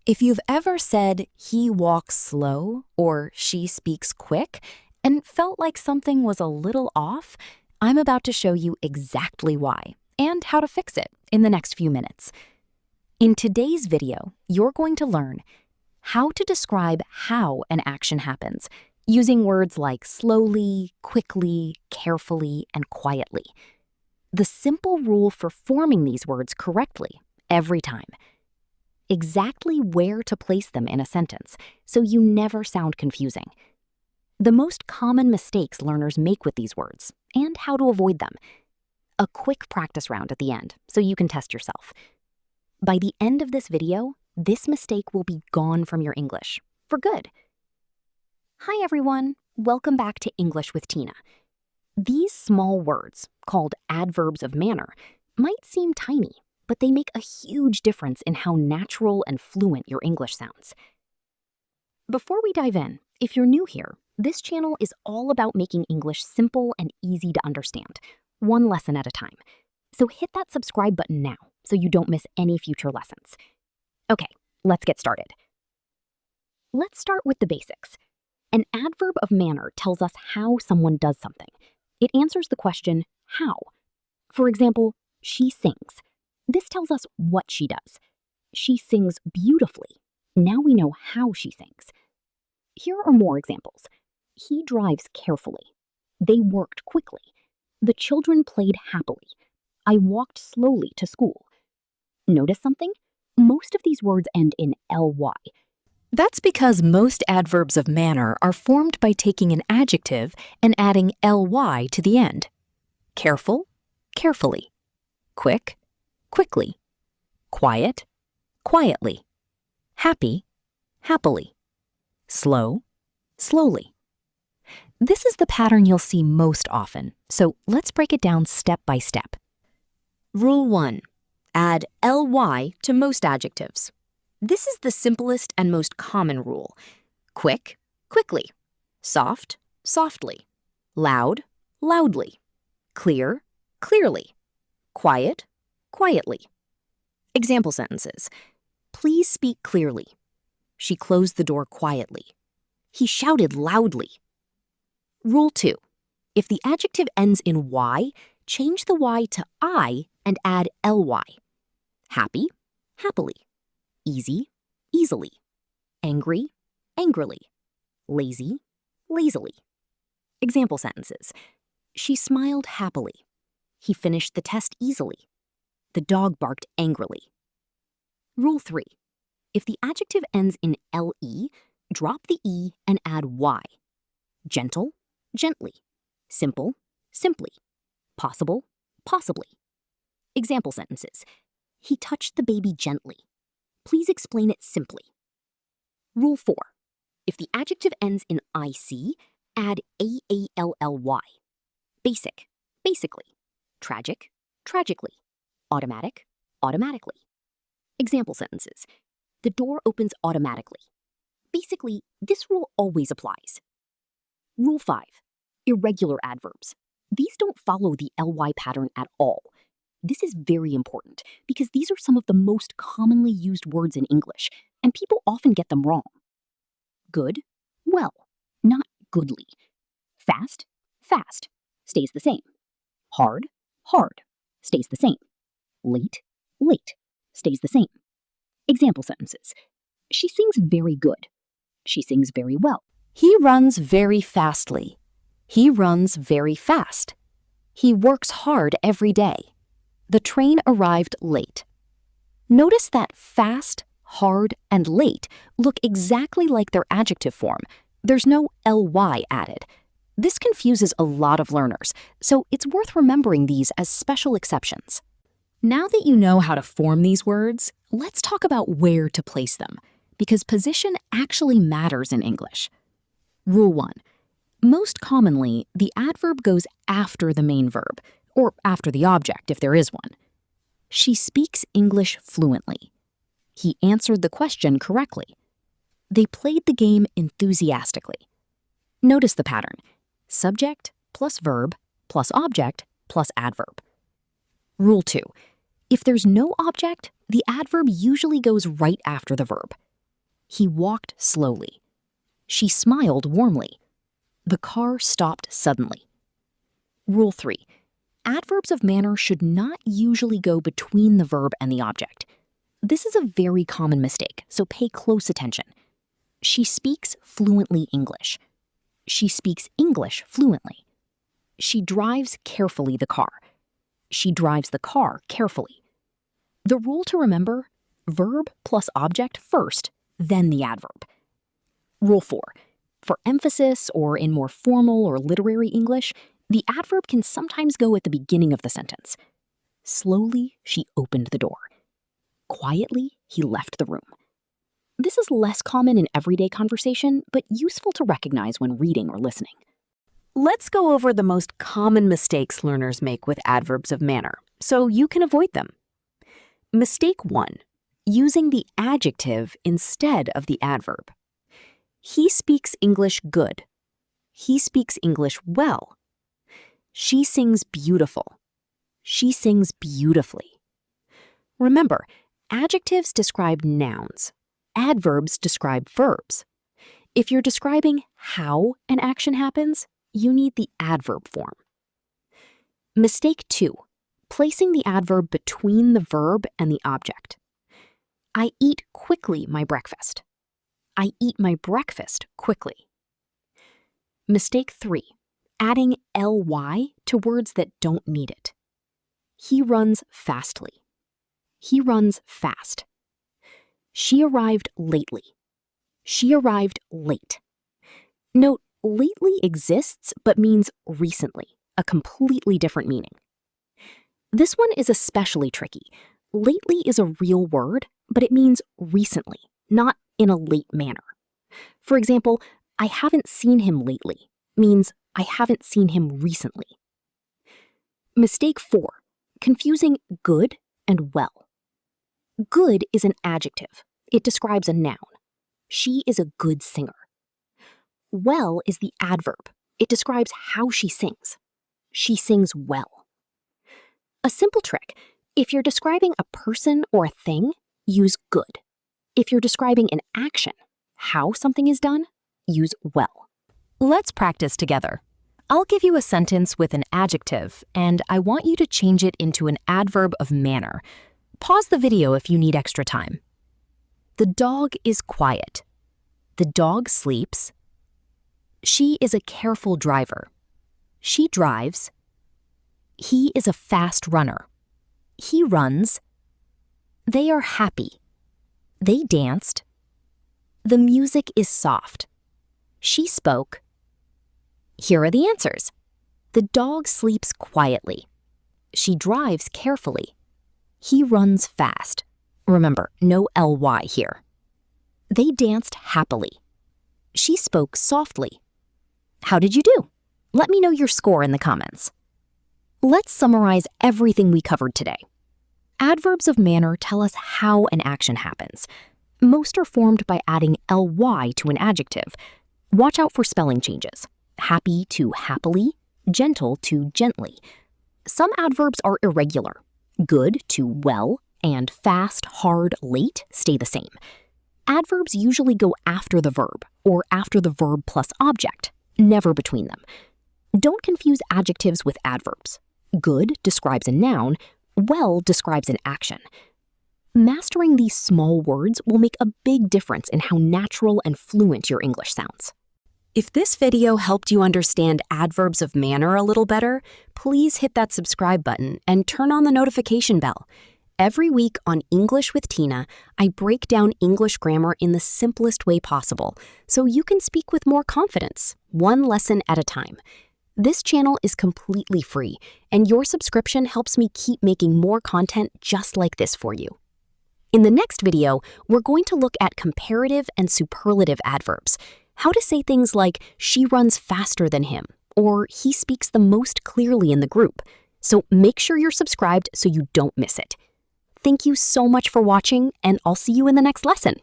If you've ever said, he walks slow or she speaks quick, and felt like something was a little off, I'm about to show you exactly why and how to fix it in the next few minutes. In today's video, you're going to learn how to describe how an action happens using words like slowly, quickly, carefully, and quietly. The simple rule for forming these words correctly every time. Exactly where to place them in a sentence so you never sound confusing. The most common mistakes learners make with these words and how to avoid them. A quick practice round at the end so you can test yourself. By the end of this video, this mistake will be gone from your English for good. Hi everyone, welcome back to English with Teena. These small words, called adverbs of manner, might seem tiny, but they make a huge difference in how natural and fluent your English sounds. Before we dive in, if you're new here, this channel is all about making English simple and easy to understand, one lesson at a time. So hit that subscribe button now so you don't miss any future lessons. Okay, let's get started. Let's start with the basics. An adverb of manner tells us how someone does something. It answers the question, how? For example, she sings. This tells us what she does. She sings beautifully. Now we know how she sings. Here are more examples. He drives carefully. They worked quickly. The children played happily. I walked slowly to school. Notice something? Most of these words end in ly. That's because most adverbs of manner are formed by taking an adjective and adding ly to the end. Careful, carefully. Quick, quickly. Quiet, quietly. Happy, happily. Slow, slowly. This is the pattern you'll see most often, so let's break it down step by step. Rule 1. Add ly to most adjectives. This is the simplest and most common rule. Quick, quickly. Soft, softly. Loud, loudly. Clear, clearly. Quiet, quietly. Example sentences. Please speak clearly. She closed the door quietly. He shouted loudly. Rule 2. If the adjective ends in y, change the y to I and add ly. Happy, happily. Easy, easily. Angry, angrily. Lazy, lazily. Example sentences. She smiled happily. He finished the test easily. The dog barked angrily. Rule 3. If the adjective ends in le, drop the e and add y. Gentle, gently. Simple, simply. Possible, possibly. Example sentences. He touched the baby gently. Please explain it simply. Rule 4. If the adjective ends in ic, add ally. Basic, basically. Tragic, tragically. Automatic, automatically. Example sentences. The door opens automatically. Basically, this rule always applies. Rule 5. Irregular adverbs. These don't follow the ly pattern at all. This is very important because these are some of the most commonly used words in English, and people often get them wrong. Good, well, not goodly. Fast, fast, stays the same. Hard, hard, stays the same. Late, late, stays the same. Example sentences. She sings very good. She sings very well. He runs very fastly. He runs very fast. He works hard every day. The train arrived late. Notice that fast, hard, and late look exactly like their adjective form. There's no ly added. This confuses a lot of learners, so it's worth remembering these as special exceptions. Now that you know how to form these words, let's talk about where to place them, because position actually matters in English. Rule 1. Most commonly, the adverb goes after the main verb, or after the object if there is one. She speaks English fluently. He answered the question correctly. They played the game enthusiastically. Notice the pattern. Subject plus verb plus object plus adverb. Rule 2. If there's no object, the adverb usually goes right after the verb. He walked slowly. She smiled warmly. The car stopped suddenly. Rule 3. Adverbs of manner should not usually go between the verb and the object. This is a very common mistake, so pay close attention. She speaks fluently English. She speaks English fluently. She drives carefully the car. She drives the car carefully. The rule to remember: verb plus object first, then the adverb. Rule 4. For emphasis or in more formal or literary English, the adverb can sometimes go at the beginning of the sentence. Slowly, she opened the door. Quietly, he left the room. This is less common in everyday conversation, but useful to recognize when reading or listening. Let's go over the most common mistakes learners make with adverbs of manner, so you can avoid them. Mistake 1. Using the adjective instead of the adverb. He speaks English good. He speaks English well. She sings beautiful. She sings beautifully. Remember, adjectives describe nouns. Adverbs describe verbs. If you're describing how an action happens, you need the adverb form. Mistake 2. Placing the adverb between the verb and the object. I eat quickly my breakfast. I eat my breakfast quickly. Mistake 3. Adding ly to words that don't need it. He runs fastly. He runs fast. She arrived lately. She arrived late. Note, lately exists but means recently, a completely different meaning. This one is especially tricky. Lately is a real word, but it means recently, not in a late manner. For example, I haven't seen him lately means I haven't seen him recently. Mistake 4. Confusing good and well. Good is an adjective. It describes a noun. She is a good singer. Well is the adverb. It describes how she sings. She sings well. A simple trick: if you're describing a person or a thing, use good. If you're describing an action, how something is done, use well. Let's practice together. I'll give you a sentence with an adjective, and I want you to change it into an adverb of manner. Pause the video if you need extra time. The dog is quiet. The dog sleeps. She is a careful driver. She drives. He is a fast runner. He runs. They are happy. They danced. The music is soft. She spoke. Here are the answers. The dog sleeps quietly. She drives carefully. He runs fast. Remember, no ly here. They danced happily. She spoke softly. How did you do? Let me know your score in the comments. Let's summarize everything we covered today. Adverbs of manner tell us how an action happens. Most are formed by adding ly to an adjective. Watch out for spelling changes. Happy to happily, gentle to gently. Some adverbs are irregular. Good to well, and fast, hard, late stay the same. Adverbs usually go after the verb, or after the verb plus object, never between them. Don't confuse adjectives with adverbs. Good describes a noun, well describes an action. Mastering these small words will make a big difference in how natural and fluent your English sounds. If this video helped you understand adverbs of manner a little better, please hit that subscribe button and turn on the notification bell. Every week on English with Teena, I break down English grammar in the simplest way possible, so you can speak with more confidence, one lesson at a time. This channel is completely free, and your subscription helps me keep making more content just like this for you. In the next video, we're going to look at comparative and superlative adverbs. How to say things like, she runs faster than him, or he speaks the most clearly in the group. So make sure you're subscribed so you don't miss it. Thank you so much for watching, and I'll see you in the next lesson.